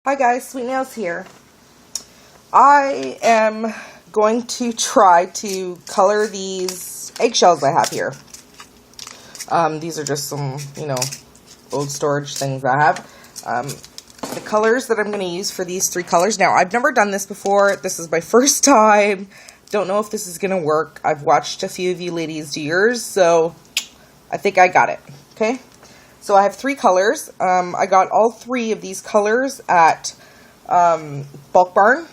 Hi guys, Sweet Nails here. I am going to try to color these eggshells I have here. These are just some, old storage things I have. The colors that I'm going to use for these three colors. Now, I've never done this before. This is my first time. Don't know if this is going to work. I've watched a few of you ladies do yours, so I think I got it. Okay? So I have three colors. I got all three of these colors at Bulk Barn.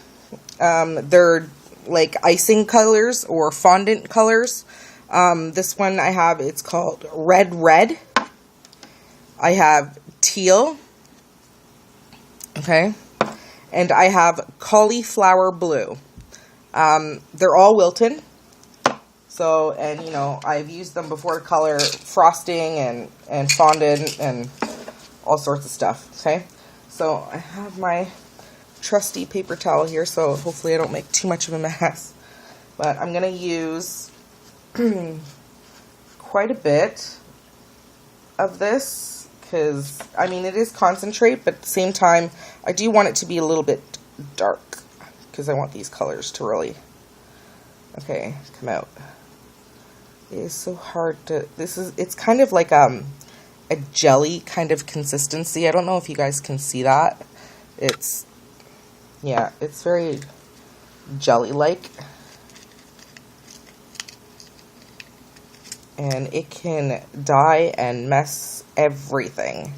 They're like icing colors or fondant colors. This one I have, it's called Red Red. I have Teal. Okay. And I have Cauliflower Blue. They're all Wilton. So, and I've used them before to color frosting and fondant and all sorts of stuff, okay? So, I have my trusty paper towel here, so hopefully I don't make too much of a mess. But I'm going to use quite a bit of this, because, it is concentrate, but at the same time, I do want it to be a little bit dark, because I want these colors to really, come out. It is so hard to, it's kind of like a jelly kind of consistency. I don't know if you guys can see that. It's very jelly-like. And it can dye and mess everything.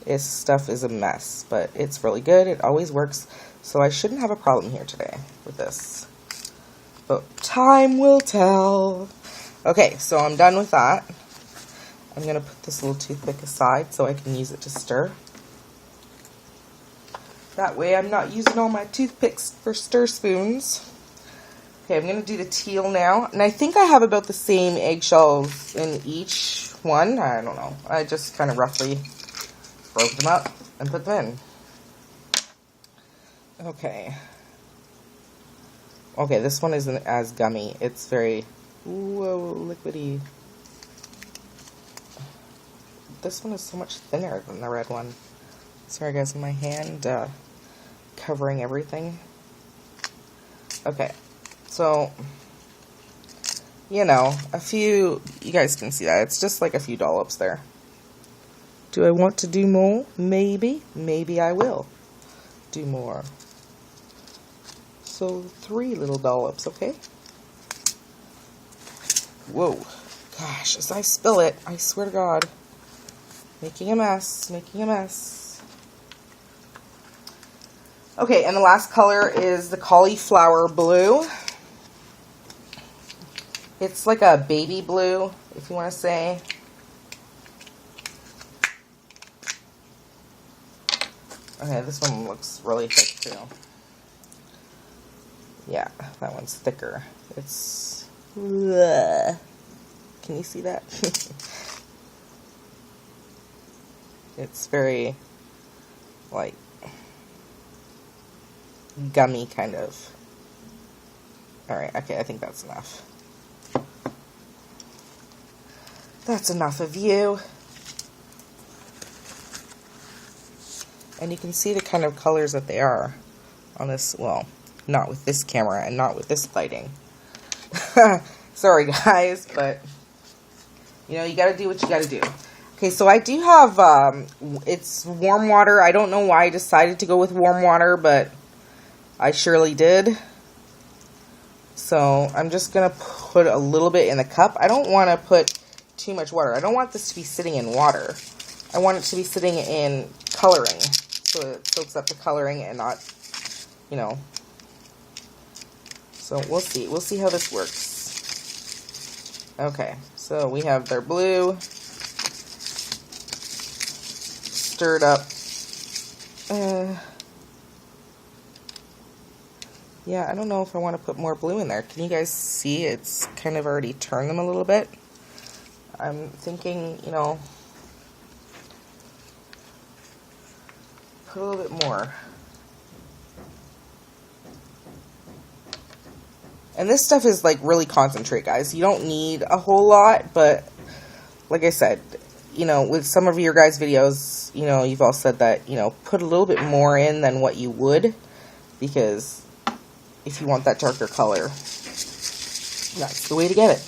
This stuff is a mess, but it's really good. It always works. So I shouldn't have a problem here today with this. But time will tell. Okay, so I'm done with that. I'm going to put this little toothpick aside so I can use it to stir. That way I'm not using all my toothpicks for stir spoons. Okay, I'm going to do the teal now. And I think I have about the same eggshells in each one. I don't know. I just kind of roughly broke them up and put them in. Okay. Okay, this one isn't as gummy. It's very... Whoa, liquidy. This one is so much thinner than the red one. Sorry guys, my hand covering everything. Okay, so, a few, you guys can see that. It's just like a few dollops there. Do I want to do more? Maybe. Maybe I will do more. So, 3 little dollops, okay? Whoa. Gosh, as I spill it, I swear to God. Making a mess, making a mess. Okay, and the last color is the Cauliflower Blue. It's like a baby blue, if you want to say. Okay, this one looks really thick too. Yeah, that one's thicker. It's... Ugh. Can you see that? It's very, like, gummy kind of. Alright, okay, I think that's enough. That's enough of you. And you can see the kind of colors that they are on this, well, not with this camera and not with this lighting. Sorry guys, but you gotta do what you gotta do. Okay, so I do have it's warm water. I don't know why I decided to go with warm water, but I surely did. So I'm just gonna put a little bit in the cup. I don't want to put too much water. I don't want this to be sitting in water. I want it to be sitting in coloring, so it soaks up the coloring and not, So we'll see. We'll see how this works. Okay, so we have their blue stirred up. Yeah, I don't know if I want to put more blue in there. Can you guys see it's kind of already turned them a little bit? I'm thinking, put a little bit more. And this stuff is like really concentrate, guys. You don't need a whole lot, but like I said, with some of your guys' videos, because, you know, you've all said that, you know, put a little bit more in than what you would, because if you want that darker color, that's the way to get it.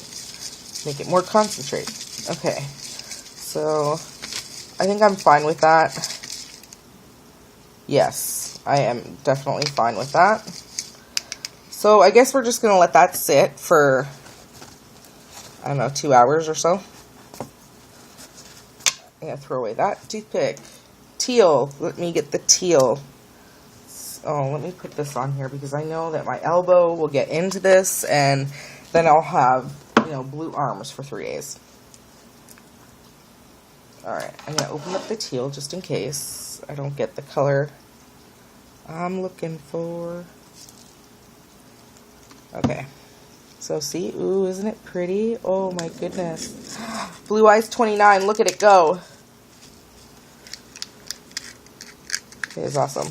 Make it more concentrate. Okay, so I think I'm fine with that. Yes, I am definitely fine with that. So I guess we're just going to let that sit for, I don't know, 2 hours or so. I'm going to throw away that toothpick. Teal. Let me get the teal. Oh, let me put this on here because I know that my elbow will get into this, and then I'll have, you know, blue arms for 3 days. Alright, I'm going to open up the teal just in case I don't get the color I'm looking for. Okay, so see, ooh, isn't it pretty? Oh my goodness. Blue Eyes 29, look at it go. It is awesome.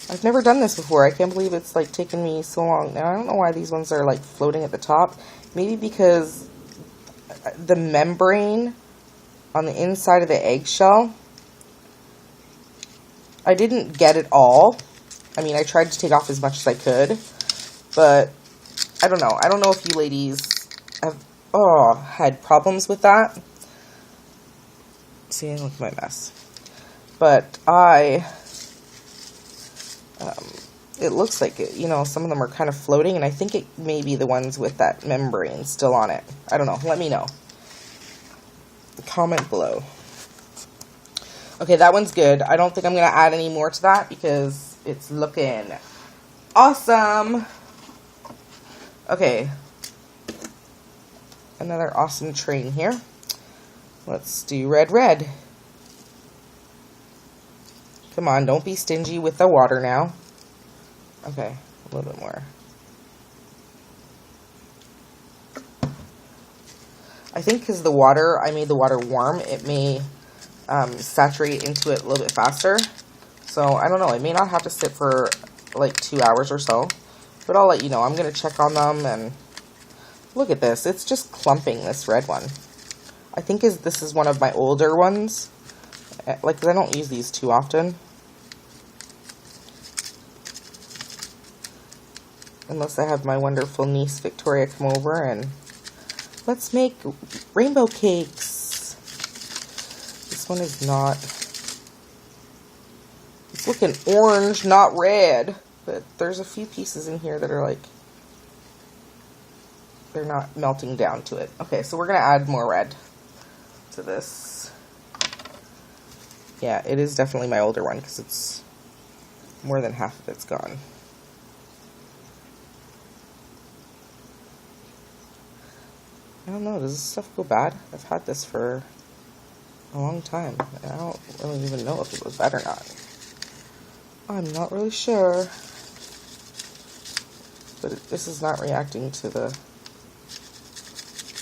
I've never done this before. I can't believe it's like taken me so long. Now, I don't know why these ones are like floating at the top. Maybe because the membrane on the inside of the eggshell, I didn't get it all. I mean, I tried to take off as much as I could. But, I don't know. I don't know if you ladies have, had problems with that. See, look at my mess. But it looks like it, you know, some of them are kind of floating, and I think it may be the ones with that membrane still on it. I don't know. Let me know. Comment below. Okay, that one's good. I don't think I'm going to add any more to that because it's looking awesome. Okay, another awesome train here. Let's do red, red. Come on, don't be stingy with the water now. Okay, a little bit more. I think because the water, I made the water warm, it may saturate into it a little bit faster. So, I don't know, it may not have to sit for like 2 hours or so. But I'll let you know. I'm going to check on them, and look at this. It's just clumping, this red one. I think this is one of my older ones. Like, 'cause I don't use these too often. Unless I have my wonderful niece, Victoria, come over and let's make rainbow cakes. This one is not... It's looking orange, not red. But there's a few pieces in here that are like, they're not melting down to it. Okay, so we're going to add more red to this. Yeah, it is definitely my older one because it's more than half of it's gone. I don't know, does this stuff go bad? I've had this for a long time. And I don't really even know if it goes bad or not. I'm not really sure. But this is not reacting to the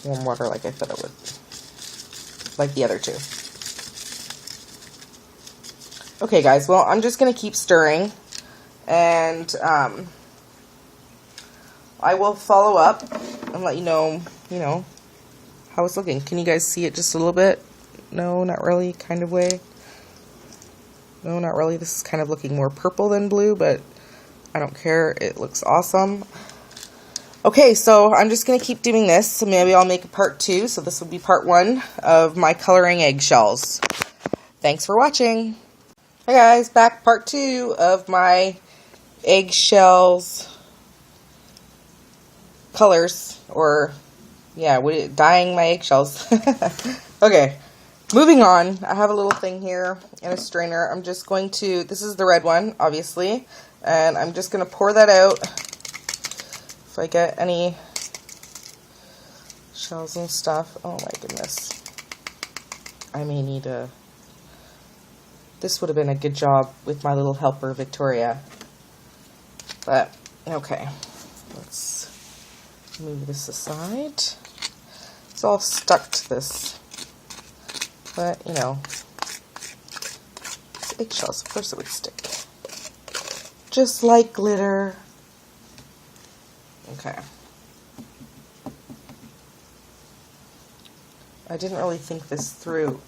warm water like I thought it would. Like the other two. Okay, guys, well, I'm just going to keep stirring. And I will follow up and let you know, how it's looking. Can you guys see it just a little bit? No, not really, kind of way. No, not really. This is kind of looking more purple than blue, but I don't care. It looks awesome. Okay, so I'm just going to keep doing this. So maybe I'll make a part 2. So this will be part 1 of my coloring eggshells. Thanks for watching. Hi guys, back part 2 of my eggshells colors. Or, yeah, dyeing my eggshells. Okay, moving on. I have a little thing here and a strainer. I'm just going to, this is the red one, obviously. And I'm just going to pour that out. If I get any shells and stuff. Oh my goodness. I may need a... This would have been a good job with my little helper, Victoria. But, okay. Let's move this aside. It's all stuck to this. But, it's eggshells. Of course it would stick. Just like glitter. Okay. I didn't really think this through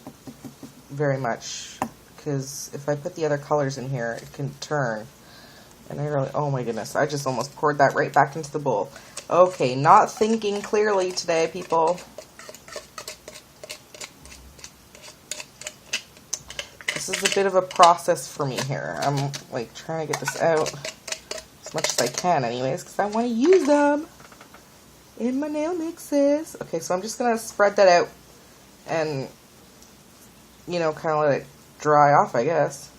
very much, because if I put the other colors in here, it can turn. And I really, oh my goodness, I just almost poured that right back into the bowl. Okay, not thinking clearly today, people. This is a bit of a process for me here. I'm like trying to get this out as much as I can anyways, because I want to use them in my nail mixes. Okay, so I'm just going to spread that out and, you know, kind of let it dry off, I guess.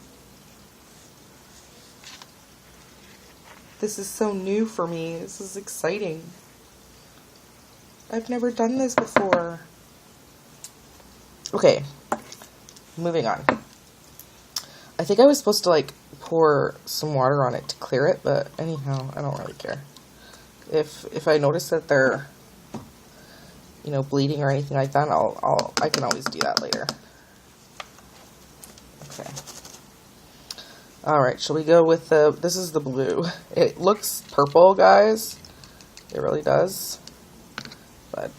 This is so new for me. This is exciting. I've never done this before. Okay, moving on. I think I was supposed to like pour some water on it to clear it, but anyhow, I don't really care. If I notice that they're, you know, bleeding or anything like that, I can always do that later. Okay. All right, shall we go with this is the blue. It looks purple, guys. It really does. But,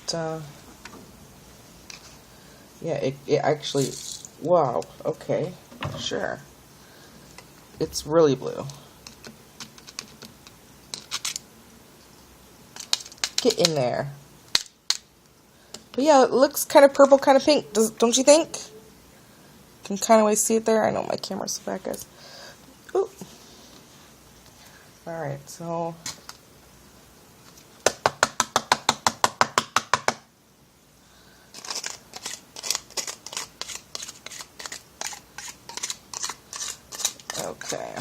yeah, it actually, wow, okay, sure. It's really blue. Get in there. But yeah, it looks kind of purple, kind of pink, don't you think? Can kind of always see it there. I know my camera's so bad, guys. Ooh. Alright, so okay.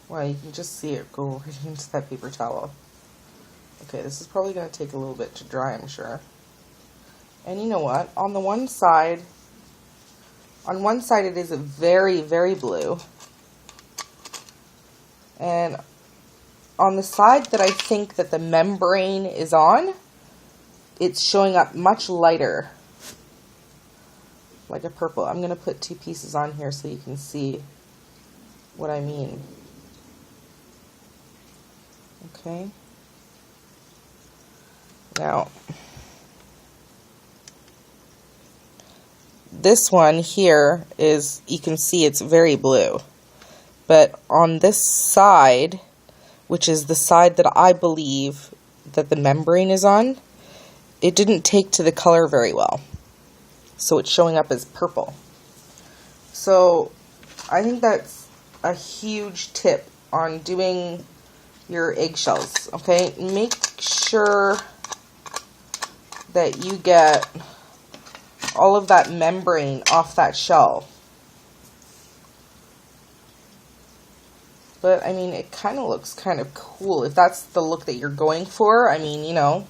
Wow, you can just see it go right into that paper towel. Okay, this is probably going to take a little bit to dry, I'm sure. And you know what? On one side it is very, very blue. And on the side that I think that the membrane is on, it's showing up much lighter. Like a purple. I'm going to put 2 pieces on here so you can see what I mean. Okay. Now, this one here is, you can see it's very blue. But on this side, which is the side that I believe that the membrane is on, it didn't take to the color very well. So it's showing up as purple. So I think that's a huge tip on doing your eggshells, okay? Make sure that you get all of that membrane off that shell. But, I mean, it kind of looks kind of cool. If that's the look that you're going for, I mean, you know,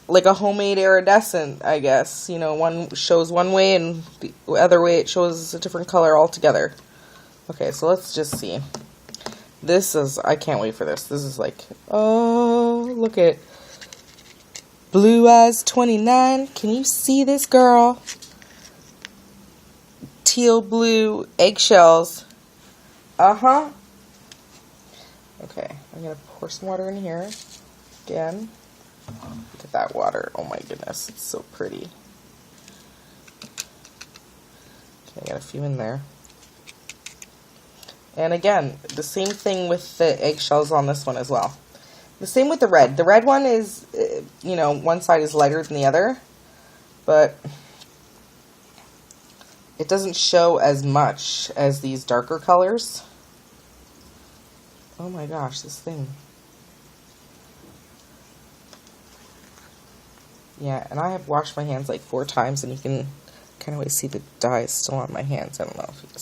like a homemade iridescent, I guess. You know, one shows one way and the other way it shows a different color altogether. Okay, so let's just see. This is, I can't wait for this. This is like, oh, look at Blue Eyes 29. Can you see this, girl? Teal blue eggshells. Uh-huh. Okay, I'm going to pour some water in here again. Look at that water. Oh my goodness, it's so pretty. Okay, I got a few in there. And again, the same thing with the eggshells on this one as well. The same with the red. The red one is, you know, one side is lighter than the other, but it doesn't show as much as these darker colors. Oh my gosh, this thing. Yeah, and I have washed my hands like 4 times, and you can kind of always see the dye is still on my hands. I don't know if you can